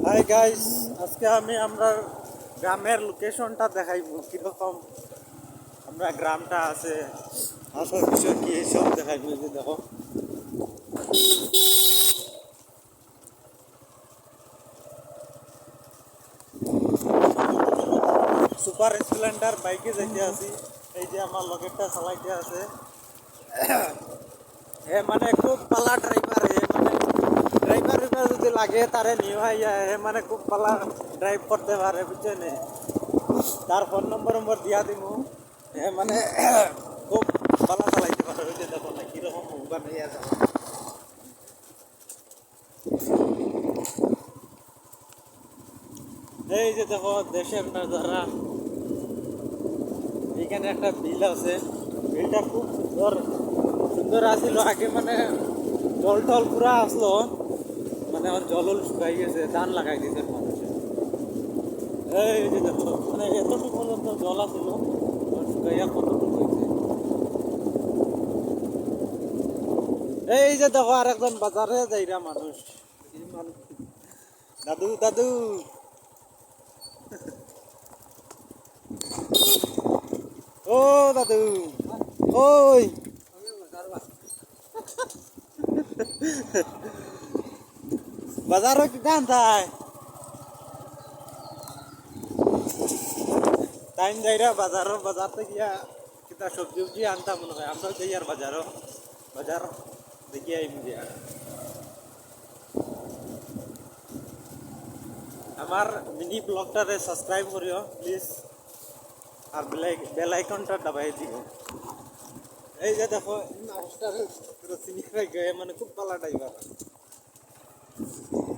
Hi guys, আজকে আমরা গ্রামের লোকেশনটা দেখাইব কিরকম আমরা গ্রামটা আছে, আসল বিষয় কি সব দেখাইব। যে দেখো সুপার স্প্লেন্ডার বাইকে যাইতে আছি। এই যে আমার লগেরটা চালাইতে আছে, হে মানে খুব পালা ড্রাইভার। হে মানে ড্রাইভার যদি লাগে তারে নিয়ে আইয়া হে মানে খুব পালা ড্রাইভ করতে পারে, বুঝছেন? তার ফোন নম্বর দিয়া দিব। হে মানে খুব পালা চালাইতে পারে। ওই যে দেখো না কিরকম মুখ বানাইয়া যাবে। এই যে দেখো দেশের নাজারা। এইখানে একটা বিল আছে, বিলটা খুব সুন্দর সুন্দর আসিল আগে, মানে জল টল পুরা আসলো, মানে আমার জল শুকাই গেছে, ধান লাগাই দিয়েছে মানুষে। এই যে দেখো মানে এতটুকু পর্যন্ত জল আসিল, শুকাইয়া কতটুকু হয়েছে। এই যে দেখো আর একজন বাজারে যাইরা মানুষ। দাদু দাদু ও দাদু, ওই বাজারও কি গান থায় টাইম যাইরা বাজারও, বাজার থেকে গিয়া কিতা সবজি উবজি আনতাম মনে হয়। আমরা যাই আর বাজারও, বাজার দেখি আইম দিয়া। আমার মিনি ব্লগটারে সাবস্ক্রাইব করিও প্লিজ, আর বেল আইকনটা দাবাই দিব। এই যে দেখো মাস্টার চিনি পাই গে, মানে খুব পালা ড্রাইভার।